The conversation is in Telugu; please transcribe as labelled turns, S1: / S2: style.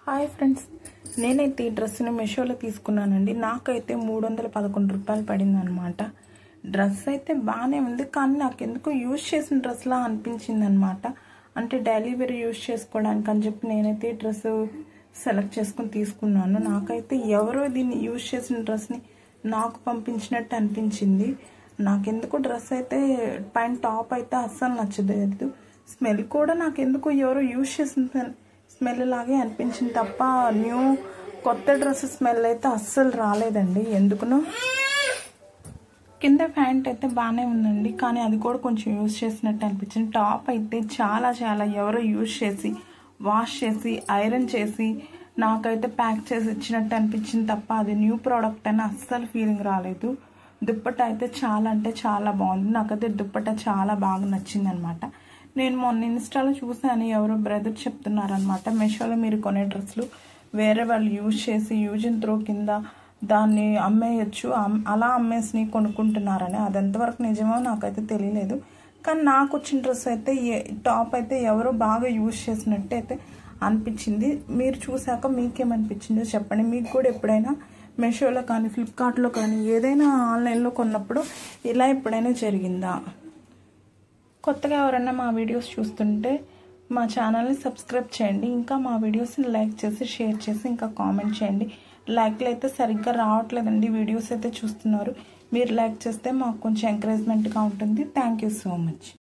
S1: హాయ్ ఫ్రెండ్స్, నేనైతే ఈ డ్రెస్ని మీషోలో తీసుకున్నానండి. నాకైతే 311 రూపాయలు పడింది అనమాట. డ్రెస్ అయితే బాగానే ఉంది, కానీ నాకు ఎందుకో యూజ్ చేసిన డ్రెస్లా అనిపించింది అనమాట. అంటే డైలీ వేర్ యూజ్ చేసుకోవడానికి అని చెప్పి నేనైతే ఈ డ్రెస్ సెలెక్ట్ చేసుకుని తీసుకున్నాను. నాకైతే ఎవరో దీన్ని యూజ్ చేసిన డ్రెస్ని నాకు పంపించినట్టు అనిపించింది. నాకెందుకు డ్రెస్ అయితే పైన టాప్ అయితే అస్సలు నచ్చలేదు. స్మెల్ కూడా నాకెందుకు ఎవరో యూజ్ చేసిన స్మెల్ లాగే అనిపించింది తప్ప కొత్త డ్రెస్ స్మెల్ అయితే అస్సలు రాలేదండి. ఎందుకునో కింద ప్యాంట్ అయితే బాగానే ఉందండి, కానీ అది కూడా కొంచెం యూజ్ చేసినట్టు అనిపించింది. టాప్ అయితే చాలా ఎవరో యూజ్ చేసి వాష్ చేసి ఐరన్ చేసి నాకైతే ప్యాక్ చేసి ఇచ్చినట్టు అనిపించింది తప్ప అది న్యూ ప్రోడక్ట్ అని అస్సలు ఫీలింగ్ రాలేదు. దుప్పట్ట అయితే చాలా బాగుంది. నాకైతే దుప్పట్ట చాలా బాగా నచ్చింది అనమాట. నేను మొన్న ఇన్స్టాలో చూసాను, ఎవరో బ్రదర్ చెప్తున్నారనమాట, మీషోలో మీరు కొనే డ్రెస్సులు వేరే వాళ్ళు యూజ్ అండ్ త్రో కింద దాన్ని అమ్మేయచ్చు, అలా అమ్మేసి కొనుక్కుంటున్నారని. అది ఎంతవరకు నిజమో నాకైతే తెలియలేదు. కానీ నాకు వచ్చిన డ్రెస్ అయితే టాప్ అయితే ఎవరో బాగా యూజ్ చేసినట్టు అయితే అనిపించింది. మీరు చూసాక మీకేమనిపించిందో చెప్పండి. మీకు కూడా ఎప్పుడైనా మీషోలో కానీ ఫ్లిప్కార్ట్లో కానీ ఏదైనా ఆన్లైన్లో కొన్నప్పుడు ఇలా ఎప్పుడైనా జరిగిందా? కొత్తగా ఎవరైనా మా వీడియోస్ చూస్తుంటే మా ఛానల్ని సబ్స్క్రైబ్ చేయండి. ఇంకా మా వీడియోస్ని లైక్ చేసి షేర్ చేసి ఇంకా కామెంట్ చేయండి. లైక్లు అయితే సరిగ్గా రావట్లేదండి. వీడియోస్ అయితే చూస్తున్నారు, మీరు లైక్ చేస్తే మాకు కొంచెం ఎంకరేజ్మెంట్గా ఉంటుంది. Thank you so much.